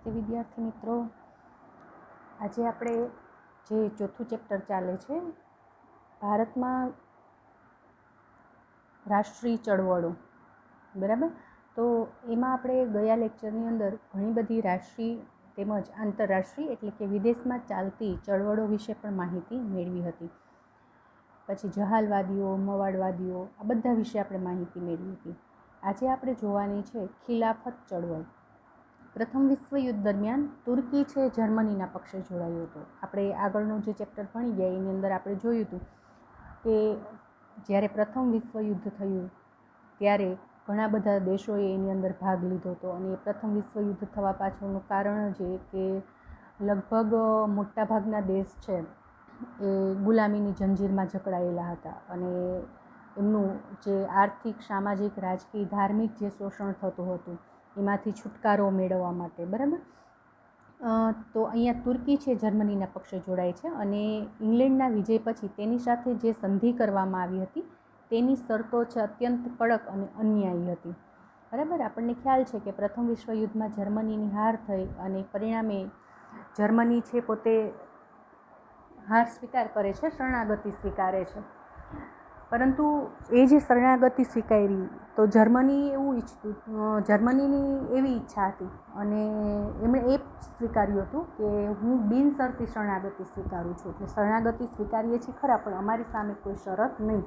નમસ્તે વિદ્યાર્થી મિત્રો। આજે આપણે જે ચોથું ચેપ્ટર ચાલે છે ભારતમાં રાષ્ટ્રીય ચળવળો, બરાબર। તો એમાં આપણે ગયા લેક્ચરની અંદર ઘણી બધી રાષ્ટ્રીય તેમજ આંતરરાષ્ટ્રીય એટલે કે વિદેશમાં ચાલતી ચળવળો વિશે પણ માહિતી મેળવી હતી। પછી જહાલવાદીઓ, મવાડવાદીઓ, આ બધા વિશે આપણે માહિતી મેળવી હતી। આજે આપણે જોવાની છે ખિલાફત ચળવળ। પ્રથમ વિશ્વયુદ્ધ દરમિયાન તુર્કી છે જર્મનીના પક્ષે જોડાયું હતું। આપણે આગળનું જે ચેપ્ટર ભણી ગયા એની અંદર આપણે જોયું હતું કે જ્યારે પ્રથમ વિશ્વયુદ્ધ થયું ત્યારે ઘણા બધા દેશોએ એની અંદર ભાગ લીધો હતો અને એ પ્રથમ વિશ્વયુદ્ધ થવા પાછળનું કારણ છે કે લગભગ મોટાભાગના દેશ છે એ ગુલામીની જંજીરમાં જકડાયેલા હતા અને એમનું જે આર્થિક, સામાજિક, રાજકીય, ધાર્મિક જે શોષણ થતું હતું એમાંથી છુટકારો મેળવવા માટે, બરાબર। તો અહીંયા તુર્કી છે જર્મનીના પક્ષે જોડાય છે અને ઇંગ્લેન્ડના વિજય પછી તેની સાથે જે સંધિ કરવામાં આવી હતી તેની શરતો છે અત્યંત કડક અને અન્યાયી હતી, બરાબર। આપણને ખ્યાલ છે કે પ્રથમ વિશ્વયુદ્ધમાં જર્મનીની હાર થઈ અને પરિણામે જર્મની છે પોતે હાર સ્વીકાર કરે છે, શરણાગતિ સ્વીકારે છે। પરંતુ એ જે શરણાગતિ સ્વીકારી તો જર્મની એવું ઈચ્છતું, જર્મનીની એવી ઈચ્છા હતી અને એમણે એ સ્વીકાર્યું હતું કે હું બિનશરતી શરણાગતિ સ્વીકારું છું, એટલે શરણાગતિ સ્વીકારીએ છીએ ખરા પણ અમારી સામે કોઈ શરત નહીં।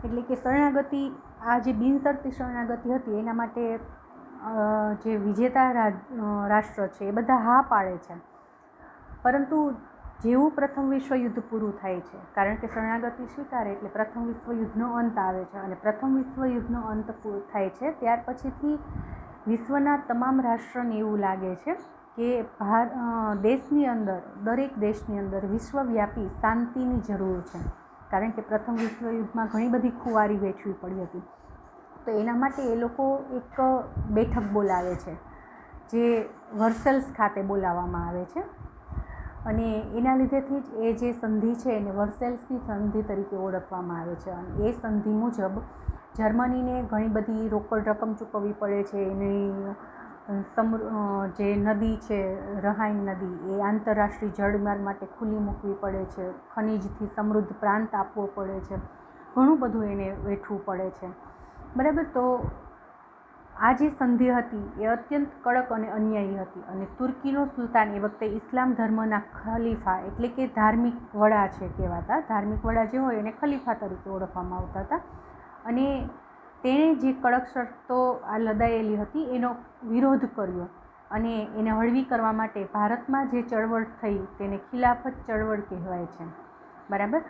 એટલે કે શરણાગતિ, આ જે બિનશરતી શરણાગતિ હતી એના માટે જે વિજેતા રાષ્ટ્ર છે એ બધા હા પાડે છે, પરંતુ જેવું પ્રથમ વિશ્વયુદ્ધ પૂરું થાય છે, કારણ કે શરણાગતિ સ્વીકારે એટલે પ્રથમ વિશ્વયુદ્ધનો અંત આવે છે અને પ્રથમ વિશ્વયુદ્ધનો અંત પૂરો થાય છે ત્યાર પછીથી વિશ્વના તમામ રાષ્ટ્રને એવું લાગે છે કે દેશની અંદર, દરેક દેશની અંદર વિશ્વવ્યાપી શાંતિની જરૂર છે, કારણ કે પ્રથમ વિશ્વયુદ્ધમાં ઘણી બધી ખુવારી વેઠવી પડી હતી। તો એના માટે એ લોકો એક બેઠક બોલાવે છે જે વર્સેલ્સ ખાતે બોલાવવામાં આવે છે અને એના લીધેથી જ એ જે સંધિ છે એને વર્સેલ્સની સંધિ તરીકે ઓળખવામાં આવે છે અને એ સંધિ મુજબ જર્મનીને ઘણી બધી રોકડ રકમ ચૂકવવી પડે છે। એની જે નદી છે રહાઈન નદી એ આંતરરાષ્ટ્રીય જળમાર્ગ માટે ખુલ્લી મૂકવી પડે છે, ખનિજથી સમૃદ્ધ પ્રાંત આપવો પડે છે, ઘણું બધું એને વેઠવું પડે છે, બરાબર। તો આ જે સંધિ હતી એ અત્યંત કડક અને અન્યાયી હતી અને તુર્કીનો સુલતાન એ વખતે ઇસ્લામ ધર્મના ખલીફા એટલે કે ધાર્મિક વડા છે કહેવાતા, ધાર્મિક વડા જે હોય એને ખલીફા તરીકે ઓળખવામાં આવતા હતા અને તેણે જે કડક શરતો આ લદાયેલી હતી એનો વિરોધ કર્યો અને એને હળવી કરવા માટે ભારતમાં જે ચળવળ થઈ તેને ખિલાફત ચળવળ કહેવાય છે, બરાબર।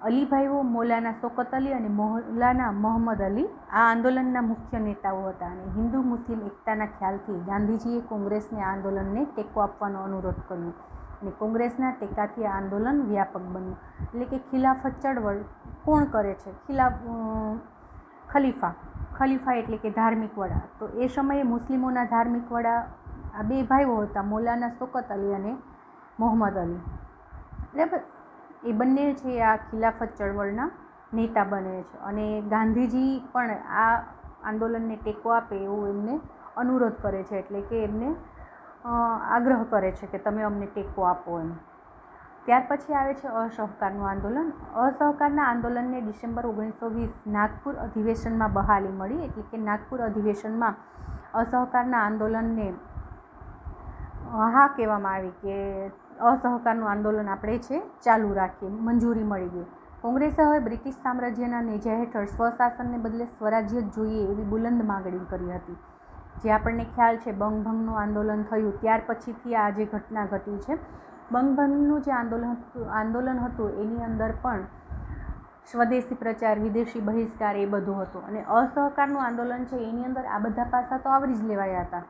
અલીભાઈઓ મૌલાના શૌકત અલી અને મૌલાના મોહમ્મદ અલી આ આંદોલનના મુખ્ય નેતાઓ હતા અને હિન્દુ મુસ્લિમ એકતાના ખ્યાલથી ગાંધીજીએ કોંગ્રેસને આ આંદોલનને ટેકો આપવાનો અનુરોધ કર્યો અને કોંગ્રેસના ટેકાથી આ આંદોલન વ્યાપક બન્યું। એટલે કે ખિલાફત ચળવળ કોણ કરે છે? ખલીફા એટલે કે ધાર્મિક વડા। તો એ સમયે મુસ્લિમોના ધાર્મિક વડા આ બે ભાઈઓ હતા, મૌલાના શૌકત અલી અને મોહમ્મદ અલી, બરાબર। એ બંને છે આ ખિલાફત ચળવળના નેતા બને છે અને ગાંધીજી પણ આ આંદોલનને ટેકો આપે એવું એમને અનુરોધ કરે છે, એટલે કે એમને આગ્રહ કરે છે કે તમે અમને ટેકો આપો એમ। ત્યાર પછી આવે છે અસહકારનું આંદોલન। અસહકારના આંદોલનને ડિસેમ્બર 1920 નાગપુર અધિવેશનમાં બહાલી મળી, એટલે કે નાગપુર અધિવેશનમાં અસહકારના આંદોલનને હા કહેવામાં આવી કે અસહકારનું આંદોલન આપણે છે ચાલુ રાખીએ, મંજૂરી મળી ગઈ। કોંગ્રેસે હવે બ્રિટિશ સામ્રાજ્યના નેજા હેઠળ સ્વશાસનને બદલે સ્વરાજ્ય જ જોઈએ એવી બુલંદ માગણી કરી હતી, જે આપણને ખ્યાલ છે બંગભંગનું આંદોલન થયું ત્યાર પછીથી આ જે ઘટના ઘટી છે। બંગભંગનું જે આંદોલન હતું એની અંદર પણ સ્વદેશી પ્રચાર, વિદેશી બહિષ્કાર એ બધું હતું અને અસહકારનું આંદોલન છે એની અંદર આ બધા પાસા તો આવરી જ લેવાયા હતા,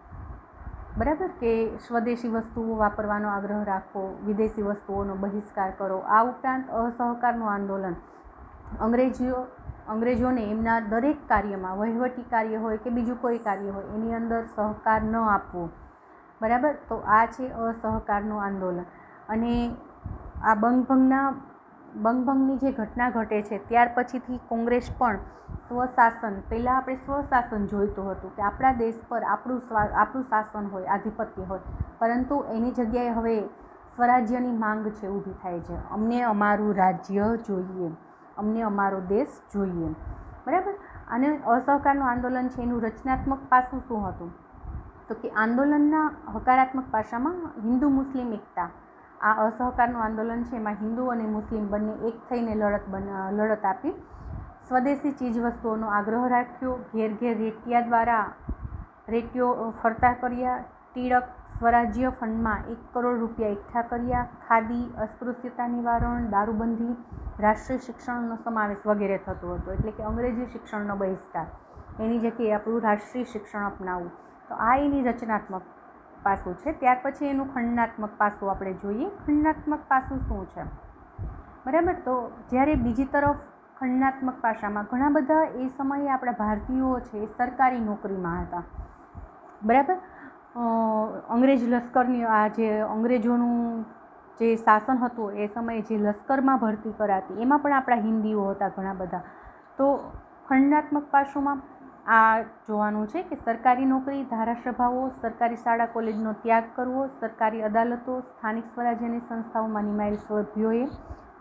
બરાબર, કે સ્વદેશી વસ્તુઓ વાપરવાનો આગ્રહ રાખવો, વિદેશી વસ્તુઓનો બહિષ્કાર કરો। આ ઉપરાંત અસહકારનું આંદોલન અંગ્રેજોને એમના દરેક કાર્યમાં, વહીવટી કાર્ય હોય કે બીજું કોઈ કાર્ય હોય એની અંદર સહકાર ન આપવો, બરાબર। તો આ છે અસહકારનું આંદોલન અને આ બંગભંગના બંગભંગની જે ઘટના ઘટે છે ત્યાર પછીથી કોંગ્રેસ પણ સ્વશાસન, પહેલાં આપણે સ્વશાસન જોઈતું હતું કે આપણા દેશ પર આપણું શાસન હોય, આધિપત્ય હોય, પરંતુ એની જગ્યાએ હવે સ્વરાજ્યની માંગ છે, ઊભી થાય છે. અમને અમારું રાજ્ય જોઈએ, અમને અમારો દેશ જોઈએ. બરાબર. અને અસહકારનું આંદોલન છે એનું રચનાત્મક પાસું શું હતું? તો કે આંદોલનના હકારાત્મક પાસામાં હિન્દુ મુસ્લિમ એકતા. આ અસહકારનું આંદોલન છે એમાં હિન્દુ અને મુસ્લિમ બંને એક થઈને લડત આપી. સ્વદેશી ચીજવસ્તુઓનો આગ્રહ રાખ્યો. ઘેર ઘેર રેટીઓ ફરતા કર્યા. ટિળક સ્વરાજ્ય ફંડમાં 1 કરોડ રૂપિયા એકઠા કર્યા. ખાદી, અસ્પૃશ્યતા નિવારણ, દારૂબંધી, રાષ્ટ્રીય શિક્ષણનો સમાવેશ વગેરે થતો હતો. એટલે કે અંગ્રેજી શિક્ષણનો બહિષ્કાર, એની જગ્યાએ આપણું રાષ્ટ્રીય શિક્ષણ અપનાવવું. તો આ એની રચનાત્મક પાસું છે. ત્યાર પછી એનું ખંડનાત્મક પાસું આપણે જોઈએ. ખંડનાત્મક પાસું શું છે? બરાબર. તો જ્યારે બીજી તરફ ખંડનાત્મક પાસામાં ઘણા બધા એ સમયે આપણા ભારતીયો છે એ સરકારી નોકરીમાં હતા. બરાબર. અંગ્રેજ લશ્કરની આ જે અંગ્રેજોનું જે શાસન હતું એ સમયે જે લશ્કરમાં ભરતી કરાતી એમાં પણ આપણા હિન્દીઓ હતા ઘણા બધા. તો ખંડનાત્મક પાસુમાં આ જોવાનું છે કે સરકારી નોકરી, ધારાસભાઓ, સરકારી શાળા કોલેજનો ત્યાગ કરવો, સરકારી અદાલતો, સ્થાનિક સ્વરાજ્યની સંસ્થાઓમાં નિમાયેલ સભ્યોએ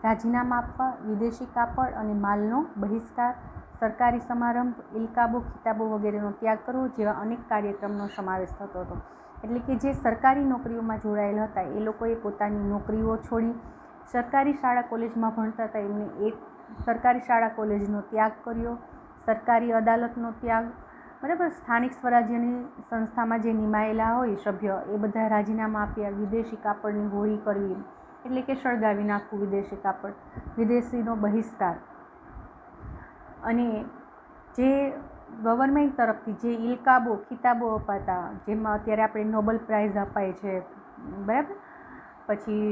રાજીનામા આપવા, વિદેશી કાપડ અને માલનો બહિષ્કાર, સરકારી સમારંભ, ઇલકાબો, ખિતાબો વગેરેનો ત્યાગ કરવો જેવા અનેક કાર્યક્રમનો સમાવેશ થતો હતો. એટલે કે જે સરકારી નોકરીઓમાં જોડાયેલા હતા એ લોકોએ પોતાની નોકરીઓ છોડી, સરકારી શાળા કોલેજમાં ભણતા હતા એમને એક સરકારી શાળા કોલેજનો ત્યાગ કર્યો, સરકારી અદાલતનો ત્યાગ. બરાબર. સ્થાનિક સ્વરાજ્યની સંસ્થામાં જે નિમાયેલા હોય સભ્ય એ બધા રાજીનામા આપ્યા. વિદેશી કાપડની હોળી કરવી, એટલે કે સળગાવી નાખવું વિદેશી કાપડ, વિદેશીનો બહિષ્કાર. અને જે ગવર્મેન્ટ તરફથી જે ઇલકાબો, ખિતાબો અપાતા, જેમાં અત્યારે આપણે નોબલ પ્રાઇઝ અપાય છે, બરાબર, પછી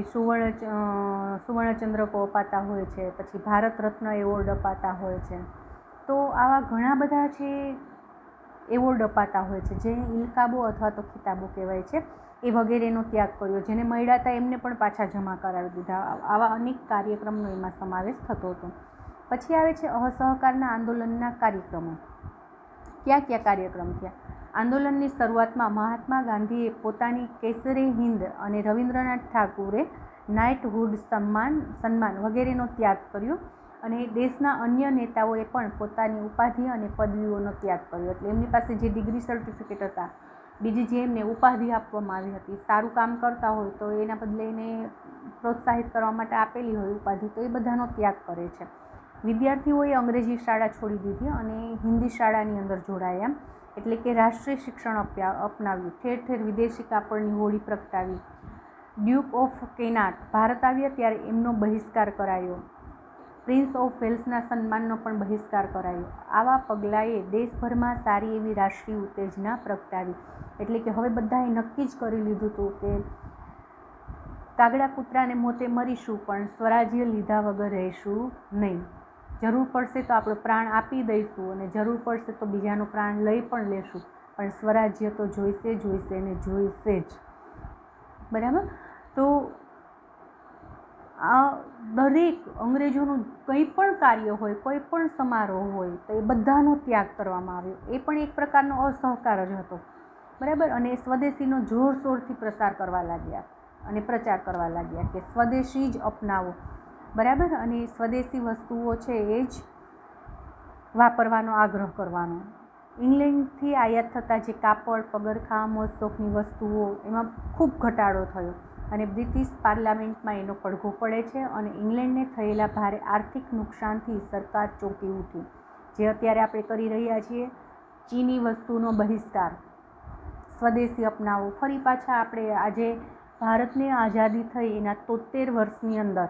સુવર્ણચંદ્રકો અપાતા હોય છે, પછી ભારત રત્ન એવોર્ડ અપાતા હોય છે. તો આવા ઘણા બધા છે એવોર્ડ અપાતા હોય છે, જે ઇલકાબો અથવા તો ખિતાબો કહેવાય છે. એ વગેરેનો ત્યાગ કર્યો. જેને મળ્યા હતા એમને પણ પાછા જમા કરાવી દીધા. આવા અનેક કાર્યક્રમનો એમાં સમાવેશ થતો હતો. પછી આવે છે અસહકારના આંદોલનના કાર્યક્રમો. કયા કયા કાર્યક્રમ થયા? આંદોલનની શરૂઆતમાં મહાત્મા ગાંધીએ પોતાની કેસરે હિન્દ અને રવિન્દ્રનાથ ઠાકુરે નાઇટહુડ સન્માન વગેરેનો ત્યાગ કર્યો. અને દેશના અન્ય નેતાઓએ પણ પોતાની ઉપાધિ અને પદવીઓનો ત્યાગ કર્યો. એટલે એમની પાસે જે ડિગ્રી સર્ટિફિકેટ હતા, બીજી જે એમને ઉપાધિ આપવામાં આવી હતી, સારું કામ કરતા હોય તો એના બદલે એને પ્રોત્સાહિત કરવા માટે આપેલી હોય ઉપાધિ, તો એ બધાનો ત્યાગ કરે છે. વિદ્યાર્થીઓએ અંગ્રેજી શાળા છોડી દીધી અને હિન્દી શાળાની અંદર જોડાયા. એટલે કે રાષ્ટ્રીય શિક્ષણ અપનાવ્યું. ઠેર ઠેર વિદેશી કાપડની હોળી પ્રગટાવી. ડ્યુક ઓફ કેનાટ ભારત આવ્યા ત્યારે એમનો બહિષ્કાર કરાયો. પ્રિન્સ ઓફ વેલ્સના સન્માનનો પણ બહિષ્કાર કરાયો. આવા પગલાંએ દેશભરમાં સારી એવી રાષ્ટ્રીય ઉત્તેજના પ્રગટાવી. એટલે કે હવે બધાએ નક્કી જ કરી લીધું હતું કે કાગડા કૂતરાને મોતે મરીશું પણ સ્વરાજ્ય લીધા વગર રહીશું નહીં. જરૂર પડશે તો આપણો પ્રાણ આપી દઈશું અને જરૂર પડશે તો બીજાનો પ્રાણ લઈ પણ લેશું, પણ સ્વરાજ્ય તો જોઈશે ને જોઈશે જ. બરાબર. તો આ દરેક અંગ્રેજોનું કંઈ પણ કાર્ય હોય, કોઈ પણ સમારોહ હોય તો એ બધાનો ત્યાગ કરવામાં આવ્યો. એ પણ એક પ્રકારનો અસહકાર જ હતો. બરાબર. અને સ્વદેશીનો જોરશોરથી પ્રચાર કરવા લાગ્યા કે સ્વદેશી જ અપનાવો. બરાબર. અને સ્વદેશી વસ્તુઓ છે એ જ વાપરવાનો આગ્રહ કરવાનો. ઇંગ્લેન્ડથી આયાત થતા જે કાપડ, પગરખાં, મોજશોખની વસ્તુઓ એમાં ખૂબ ઘટાડો થયો અને બ્રિટિશ પાર્લામેન્ટમાં એનો પડઘો પડે છે. અને ઇંગ્લેન્ડને થયેલા ભારે આર્થિક નુકસાનથી સરકાર ચોંકી ઉઠી, જે અત્યારે આપણે કરી રહ્યા છીએ. ચીની વસ્તુનો બહિષ્કાર, સ્વદેશી અપનાવો. ફરી પાછા આપણે આજે ભારતને આઝાદી થઈ એના 73 વર્ષની અંદર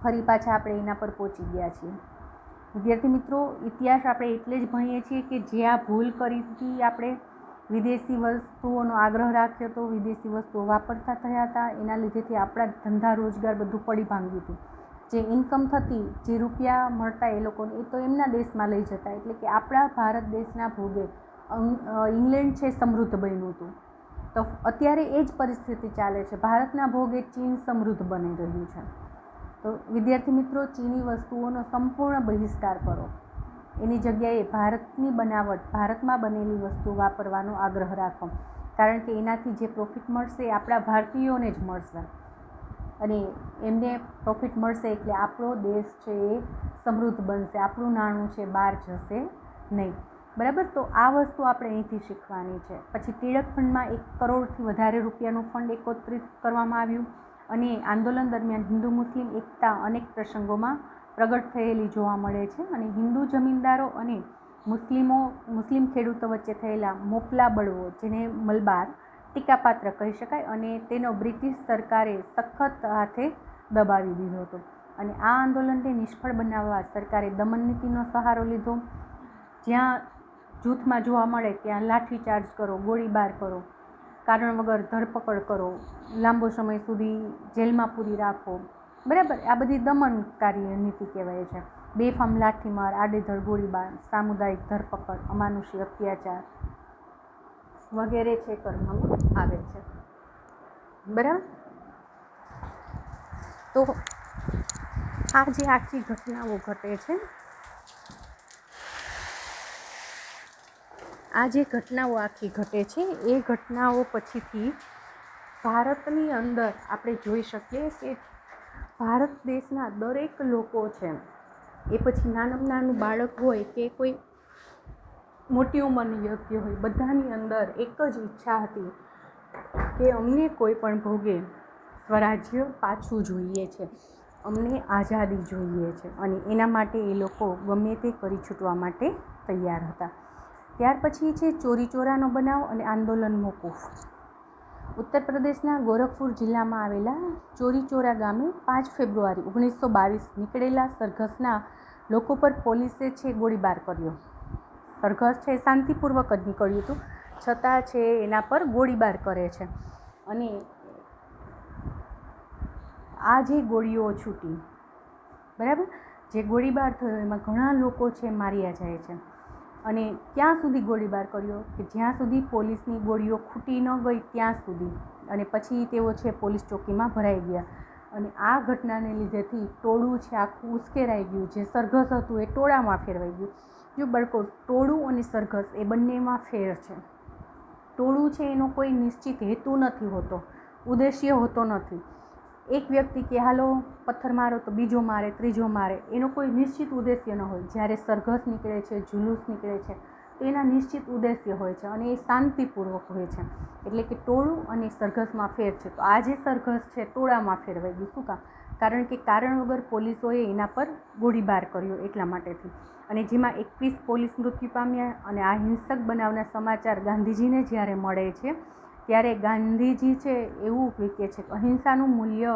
ફરી પાછા આપણે એના પર પહોંચી ગયા છીએ. વિદ્યાર્થી મિત્રો, ઇતિહાસ આપણે એટલે જ ભણીએ છીએ કે જ્યાં ભૂલ કરી હતી આપણે, વિદેશી વસ્તુઓનો આગ્રહ રાખ્યો હતો, વિદેશી વસ્તુઓ વાપરતા થયા હતા, એના લીધેથી આપણા ધંધા રોજગાર બધું પડી ભાંગ્યું હતું. જે ઇન્કમ થતી, જે રૂપિયા મળતા એ લોકોને, એ તો એમના દેશમાં લઈ જતા. એટલે કે આપણા ભારત દેશના ભોગે ઇંગ્લેન્ડ છે સમૃદ્ધ બન્યું હતું. તો અત્યારે એ જ પરિસ્થિતિ ચાલે છે. ભારતના ભોગે ચીન સમૃદ્ધ બની રહ્યું છે. તો વિદ્યાર્થી મિત્રો, ચીની વસ્તુઓનો સંપૂર્ણ બહિષ્કાર કરો. એની જગ્યાએ ભારતની બનાવટ, ભારતમાં બનેલી વસ્તુ વાપરવાનો આગ્રહ રાખો, કારણ કે એનાથી જે પ્રોફિટ મળશે એ આપણા ભારતીયોને જ મળશે, અને એમને પ્રોફિટ મળશે એટલે આપણો દેશ છે એ સમૃદ્ધ બનશે, આપણું નાણું છે બહાર જશે નહીં. બરાબર. તો આ વસ્તુ આપણે અહીંથી શીખવાની છે. પછી ટિળક ફંડમાં 1 કરોડથી વધારે રૂપિયાનું ફંડ એકત્રિત કરવામાં આવ્યું, અને આંદોલન દરમિયાન હિન્દુ મુસ્લિમ એકતા અનેક પ્રસંગોમાં પ્રગટ થયેલી જોવા મળે છે. અને હિન્દુ જમીનદારો અને મુસ્લિમ ખેડૂતો વચ્ચે થયેલા મોપલા બળવો, જેને મલબાર, ટીકાપાત્ર કહી શકાય, અને તેનો બ્રિટિશ સરકારે સખત હાથે દબાવી દીધો હતો. અને આ આંદોલનને નિષ્ફળ બનાવવા સરકારે દમન નીતિનો સહારો લીધો. જ્યાં જૂથમાં જોવા મળે ત્યાં લાઠીચાર્જ કરો, ગોળીબાર કરો, કારણ વગર ધરપકડ કરો, લાંબો સમય સુધી જેલમાં પૂરી રાખો. બરાબર. આ બધી દમનકારી નીતિ કહેવાય છે. બેફામ લાઠીમાર, આડેધડ ગોળીબાર, સામુદાયિક ધરપકડ, અમાનુષી અત્યાચાર વગેરે છે કરવામાં આવે છે. બરાબર. તો આ જે આખી ઘટનાઓ ઘટે છે, આ જે ઘટનાઓ આખી ઘટે છે એ ઘટનાઓ પછીથી ભારતની અંદર આપણે જોઈ શકીએ કે ભારત દેશના દરેક લોકો છે, એ પછી નાનું બાળક હોય કે કોઈ મોટી ઉંમરની વ્યક્તિ હોય, બધાની અંદર એક જ ઈચ્છા હતી કે અમને કોઈ પણ ભોગે સ્વરાજ્ય પાછું જોઈએ છે, અમને આઝાદી જોઈએ છે, અને એના માટે એ લોકો ગમે તે કરી છૂટવા માટે તૈયાર હતા. ત્યાર પછી છે ચોરી ચોરાનો બનાવ અને આંદોલન મોકૂફ. ઉત્તર પ્રદેશના ગોરખપુર જિલ્લામાં આવેલા ચોરી ચોરા ગામે 5 ફેબ્રુઆરી 1922 નીકળેલા સરઘસના લોકો પર પોલીસે છે ગોળીબાર કર્યો. સરઘસ છે શાંતિપૂર્વક જ નીકળ્યું હતું, છતાં છે એના પર ગોળીબાર કરે છે. અને આ જે ગોળીઓ છૂટી, બરાબર, જે ગોળીબાર થયો એમાં ઘણા લોકો છે માર્યા જાય છે. અને ક્યાં સુધી ગોળીબાર કર્યો? કે જ્યાં સુધી પોલીસની ગોળીઓ ખૂટી ન ગઈ ત્યાં સુધી. અને પછી તેઓ છે પોલીસ ચોકીમાં ભરાઈ ગયા. અને આ ઘટનાને લીધેથી ટોળું છે આખું ઉશ્કેરાઈ ગયું. જે સરઘસ હતું એ ટોળામાં ફેરવાઈ ગયું. જો બાળકો, ટોળું અને સરઘસ એ બંનેમાં ફેર છે. ટોળું છે એનો કોઈ નિશ્ચિત હેતુ નથી હોતો, ઉદ્દેશ્ય હોતો નથી. એક વ્યક્તિ કે હાલો પથ્થર મારો તો બીજો મારે, ત્રીજો મારે, એનો કોઈ નિશ્ચિત ઉદ્દેશ્ય ન હોય. જ્યારે સરઘસ નીકળે છે, જુલુસ નીકળે છે, તો એના નિશ્ચિત ઉદ્દેશ્ય હોય છે અને એ શાંતિપૂર્વક હોય છે. એટલે કે ટોળું અને સરઘસમાં ફેર છે. તો આ જે સરઘસ છે ટોળામાં ફેરવાઈ ગયું. શું કામ? કારણ કે કારણ વગર પોલીસોએ એના પર ગોળીબાર કર્યો એટલા માટેથી. અને જેમાં 21 પોલીસ મૃત્યુ પામ્યા. અને આ હિંસક બનાવના સમાચાર ગાંધીજીને જ્યારે મળે છે ત્યારે ગાંધીજી છે એવું કહે છે કે અહિંસાનું મૂલ્ય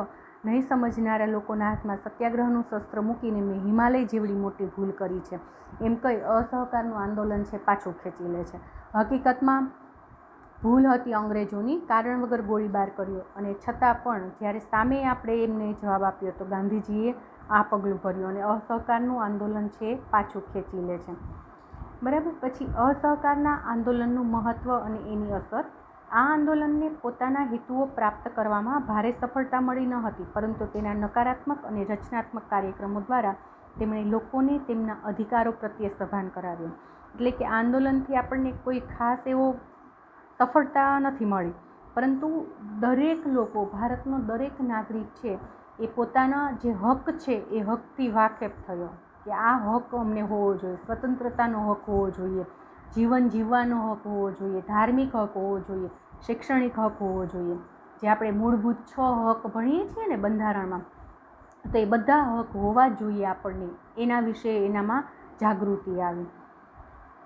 નહીં સમજનારા લોકોના હાથમાં સત્યાગ્રહનું શસ્ત્ર મૂકીને મેં હિમાલય જેવડી મોટી ભૂલ કરી છે, એમ કહી અસહકારનું આંદોલન છે પાછું ખેંચી લે છે. હકીકતમાં ભૂલ હતી અંગ્રેજોની, કારણ વગર ગોળીબાર કર્યો. અને છતાં પણ જ્યારે સામે આપણે એમને જવાબ આપ્યો તો ગાંધીજીએ આ પગલું ભર્યું અને અસહકારનું આંદોલન છે પાછું ખેંચી લે છે. બરાબર. પછી અસહકારના આંદોલનનું મહત્ત્વ અને એની અસર. આ આંદોલનને પોતાના હેતુઓ પ્રાપ્ત કરવામાં ભારે સફળતા મળી ન હતી, પરંતુ તેના નકારાત્મક અને રચનાત્મક કાર્યક્રમો દ્વારા તેમણે લોકોને તેમના અધિકારો પ્રત્યે સભાન કરાવ્યો. એટલે કે આંદોલનથી આપણને કોઈ ખાસ એવો સફળતા નથી મળી, પરંતુ દરેક લોકો, ભારતનો દરેક નાગરિક છે એ પોતાના જે હક છે એ હકથી વાકેફ થયો કે આ હક અમને હોવો જોઈએ, સ્વતંત્રતાનો હક હોવો જોઈએ, જીવન જીવવાનો હક હોવો જોઈએ, ધાર્મિક હક હોવો જોઈએ, શૈક્ષણિક હક હોવો જોઈએ. જે આપણે મૂળભૂત 6 હક ભણીએ છીએ ને બંધારણમાં, તો એ બધા હક હોવા જોઈએ આપણને. એના વિશે એનામાં જાગૃતિ આવી.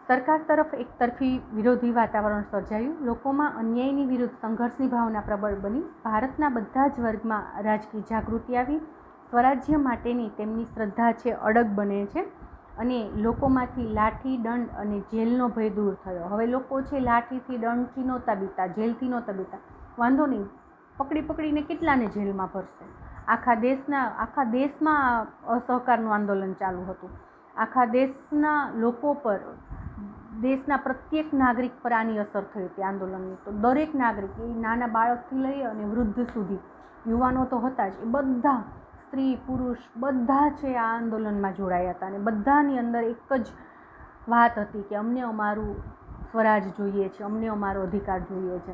સરકાર તરફ એકતરફી વિરોધી વાતાવરણ સર્જાયું. લોકોમાં અન્યાયની વિરુદ્ધ સંઘર્ષની ભાવના પ્રબળ બની. ભારતના બધા જ વર્ગમાં રાજકીય જાગૃતિ આવી. સ્વરાજ્ય માટેની તેમની શ્રદ્ધા છે અડગ બને છે. અને લોકોમાંથી લાઠી, દંડ અને જેલનો ભય દૂર થયો. હવે લોકો છે લાઠીથી, દંડથી નહોતા બીતા, જેલથી નહોતા બીતા. વાંધો નહીં, પકડીને કેટલાને જેલમાં ભરશે. આખા દેશમાં અસહકારનું આંદોલન ચાલુ હતું. આખા દેશના લોકો પર, દેશના પ્રત્યેક નાગરિક પર આની અસર થઈ હતી આંદોલનની. તો દરેક નાગરિક, એ નાના બાળકથી લઈ અને વૃદ્ધ સુધી, યુવાનો તો હતા જ, એ બધા સ્ત્રી પુરુષ બધા છે આ આંદોલનમાં જોડાયા હતા અને બધાની અંદર એક જ વાત હતી કે અમને અમારું સ્વરાજ જોઈએ છે, અમને અમારો અધિકાર જોઈએ છે.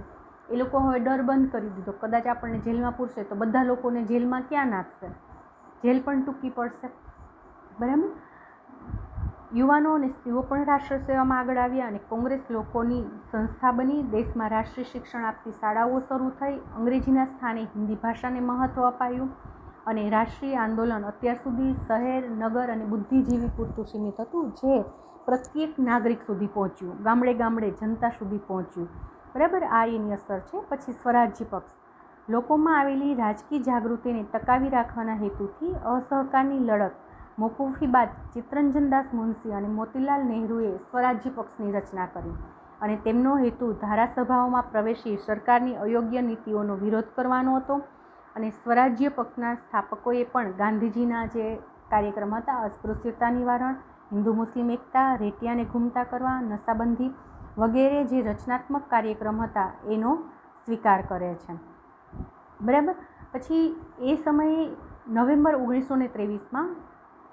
એ લોકો હવે ડર બંધ કરી દીધો. કદાચ આપણને જેલમાં પૂરશે તો બધા લોકોને જેલમાં ક્યાં નાખશે, જેલ પણ ટૂંકી પડશે. બરાબર. યુવાનો અને સ્ત્રીઓ પણ રાષ્ટ્ર સેવામાં આગળ આવ્યા અને કોંગ્રેસ લોકોની સંસ્થા બની. દેશમાં રાષ્ટ્રીય શિક્ષણ આપતી શાળાઓ શરૂ થઈ. અંગ્રેજીના સ્થાને હિન્દી ભાષાને મહત્ત્વ અપાયું અને રાષ્ટ્રીય આંદોલન અત્યાર સુધી શહેર, નગર અને બુદ્ધિજીવી પૂરતું સીમિત હતું, જે પ્રત્યેક નાગરિક સુધી પહોંચ્યું, ગામડે ગામડે જનતા સુધી પહોંચ્યું. બરાબર. આ એની અસર છે. પછી સ્વરાજ્ય પક્ષ. લોકોમાં આવેલી રાજકીય જાગૃતિને ટકાવી રાખવાના હેતુથી અસહકારની લડત મોકૂફી બાદ ચિત્તરંજન દાસ મુનશી અને મોતીલાલ નહેરુએ સ્વરાજ્ય પક્ષની રચના કરી અને તેમનો હેતુ ધારાસભાઓમાં પ્રવેશી સરકારની અયોગ્ય નીતિઓનો વિરોધ કરવાનો હતો. અને સ્વરાજ્ય પક્ષના સ્થાપકોએ પણ ગાંધીજીના જે કાર્યક્રમ હતા, અસ્પૃશ્યતા નિવારણ, હિન્દુ મુસ્લિમ એકતા, રેટિયાને ઘૂમતા કરવા, નશાબંધી વગેરે જે રચનાત્મક કાર્યક્રમ હતા એનો સ્વીકાર કરે છે. બરાબર. પછી એ સમયે નવેમ્બર 1923માં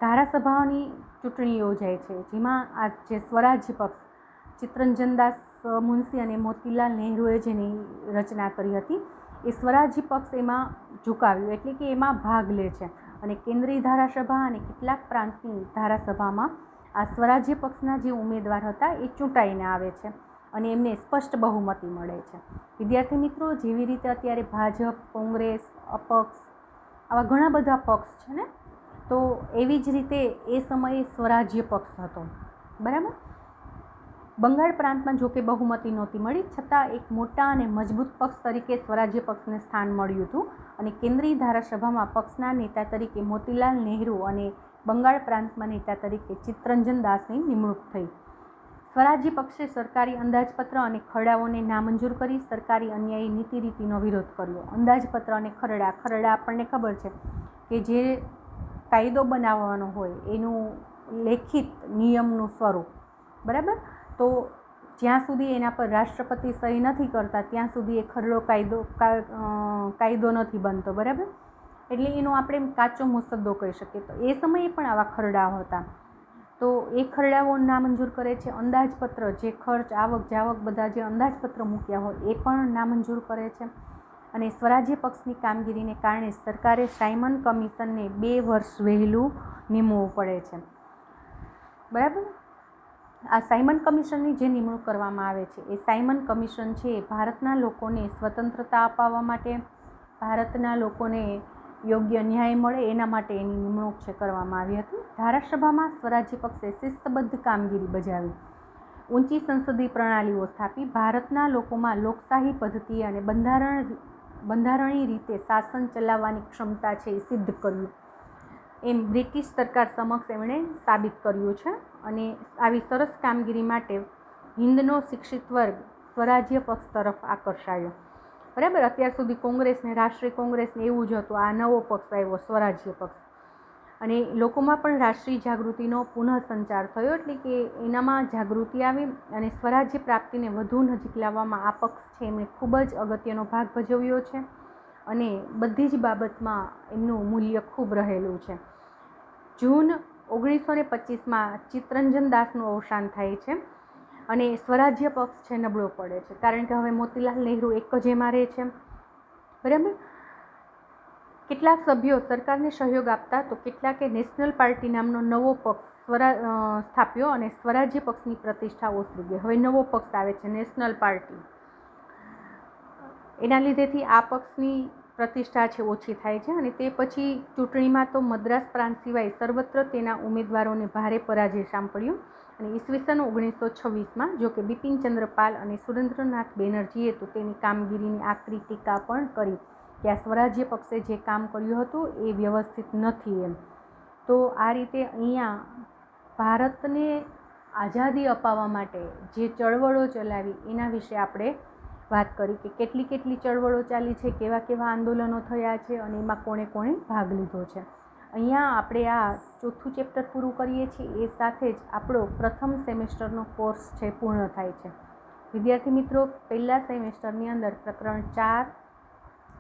ધારાસભાઓની ચૂંટણી યોજાય છે, જેમાં આ જે સ્વરાજ્ય પક્ષ ચિત્તરંજન દાસ મુનશી અને મોતીલાલ નહેરુએ જેની રચના કરી હતી એ સ્વરાજ્ય પક્ષ એમાં ઝુકાવ્યું, એટલે કે એમાં ભાગ લે છે અને કેન્દ્રીય ધારાસભા અને કેટલાક પ્રાંતની ધારાસભામાં આ સ્વરાજ્ય પક્ષના જે ઉમેદવાર હતા એ ચૂંટાઈને આવે છે અને એમને સ્પષ્ટ બહુમતી મળે છે. વિદ્યાર્થી મિત્રો, જેવી રીતે અત્યારે ભાજપ, કોંગ્રેસ, અપક્ષ આવા ઘણા બધા પક્ષ છે ને, તો એવી જ રીતે એ સમયે સ્વરાજ્ય પક્ષ હતો. બરાબર. બંગાળ પ્રાંતમાં જોકે બહુમતી નહોતી મળી, છતાં એક મોટા અને મજબૂત પક્ષ તરીકે સ્વરાજ્ય પક્ષને સ્થાન મળ્યું હતું અને કેન્દ્રીય ધારાસભામાં પક્ષના નેતા તરીકે મોતીલાલ નહેરુ અને બંગાળ પ્રાંતમાં નેતા તરીકે ચિત્તરંજન દાસની નિમણૂક થઈ. સ્વરાજ્ય પક્ષે સરકારી અંદાજપત્ર અને ખરડાઓને નામંજૂર કરી સરકારી અન્યાયી નીતિ રીતિનો વિરોધ કર્યો. અંદાજપત્ર અને ખરડા આપણને ખબર છે કે જે કાયદો બનાવવાનો હોય એનું લેખિત નિયમનું સ્વરૂપ. બરાબર. તો જ્યાં સુધી એના પર રાષ્ટ્રપતિ સહી નથી કરતા ત્યાં સુધી એ ખરડો કાયદો નથી બનતો. બરાબર. એટલે એનો આપણે કાચો મુસદ્દો કહી શકીએ. તો એ સમયે પણ આવા ખરડાઓ હતા, તો એ ખરડાઓ નામંજૂર કરે છે. અંદાજપત્ર, જે ખર્ચ, આવક, જાવક બધા જે અંદાજપત્ર મૂક્યા હોય એ પણ નામંજૂર કરે છે. અને સ્વરાજ્ય પક્ષની કામગીરીને કારણે સરકારે સાયમન કમિશનને 2 વર્ષ વહેલું નિમવું પડે છે. બરાબર. આ સાયમન કમિશનની જે નિમણૂક કરવામાં આવે છે એ સાયમન કમિશન છે ભારતના લોકોને સ્વતંત્રતા અપાવવા માટે, ભારતના લોકોને યોગ્ય ન્યાય મળે એના માટે એની નિમણૂક છે કરવામાં આવી હતી. ધારાસભામાં સ્વરાજ્ય પક્ષે શિસ્તબદ્ધ કામગીરી બજાવી, ઊંચી સંસદીય પ્રણાલીઓ સ્થાપી, ભારતના લોકોમાં લોકશાહી પદ્ધતિ અને બંધારણીય રીતે શાસન ચલાવવાની ક્ષમતા છે એ સિદ્ધ કર્યું એમ બ્રિટિશ સરકાર સમક્ષ એમણે સાબિત કર્યું છે. અને આવી સરસ કામગીરી માટે હિન્દનો શિક્ષિત વર્ગ સ્વરાજ્ય પક્ષ તરફ આકર્ષાયો. બરાબર. અત્યાર સુધી કોંગ્રેસને, રાષ્ટ્રીય કોંગ્રેસને એવું જ હતું. આ નવો પક્ષ આવ્યો, સ્વરાજ્ય પક્ષ, અને લોકોમાં પણ રાષ્ટ્રીય જાગૃતિનો પુનઃસંચાર થયો, એટલે કે એનામાં જાગૃતિ આવી અને સ્વરાજ્ય પ્રાપ્તિને વધુ નજીક લાવવામાં આ પક્ષ છે એમણે ખૂબ જ અગત્યનો ભાગ ભજવ્યો છે અને બધી જ બાબતમાં એમનું મૂલ્ય ખૂબ રહેલું છે. જૂન 1925માં ચિત્તરંજન દાસનું અવસાન થાય છે અને સ્વરાજ્ય પક્ષ છે નબળો પડે છે, કારણ કે હવે મોતીલાલ નહેરુ એક જ એમાં રહે છે. બરાબર. કેટલાક સભ્યો સરકારને સહયોગ આપતા તો કેટલાકે નેશનલ પાર્ટી નામનો નવો પક્ષ સ્થાપ્યો અને સ્વરાજ્ય પક્ષની પ્રતિષ્ઠા ઓસરી ગઈ. હવે નવો પક્ષ આવે છે, નેશનલ પાર્ટી. એના લીધેથી આ પક્ષની પ્રતિષ્ઠા છે ઓછી થાય છે અને તે પછી ચૂંટણીમાં તો મદ્રાસ પ્રાંત સિવાય સર્વત્ર તેના ઉમેદવારોને ભારે પરાજય સાંપડ્યો અને ઈસવીસન 1926માં જો કે બિપિનચંદ્ર પાલ અને સુરેન્દ્રનાથ બેનર્જીએ તો તેની કામગીરીની આકરી ટીકા પણ કરી કે આ સ્વરાજ્ય પક્ષે જે કામ કર્યું હતું એ વ્યવસ્થિત નથી એમ. તો આ રીતે અહીંયા ભારતને આઝાદી અપાવવા માટે જે ચળવળો ચલાવી એના વિશે આપણે વાત કરી કે કેટલી ચળવળો ચાલી છે, કેવા આંદોલનો થયા છે અને એમાં કોણે ભાગ લીધો છે. અહીંયા આપણે આ ચોથું ચેપ્ટર પૂરું કરીએ છીએ. એ સાથે જ આપણો પ્રથમ સેમેસ્ટરનો કોર્સ છે પૂર્ણ થાય છે. વિદ્યાર્થી મિત્રો, પહેલા સેમેસ્ટરની અંદર પ્રકરણ 4,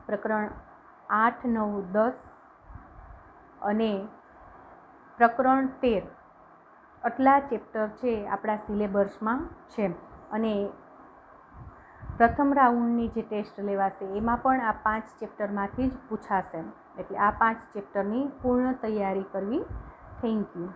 પ્રકરણ 8, 9, 10 અને પ્રકરણ 13 આટલા ચેપ્ટર છે આપણા સિલેબસમાં છે. અને પ્રથમ રાઉન્ડની જે ટેસ્ટ લેવાશે એમાં પણ આ 5 ચેપ્ટરમાંથી જ પૂછાશે. એટલે આ 5 ચેપ્ટરની પૂર્ણ તૈયારી કરવી. Thank you.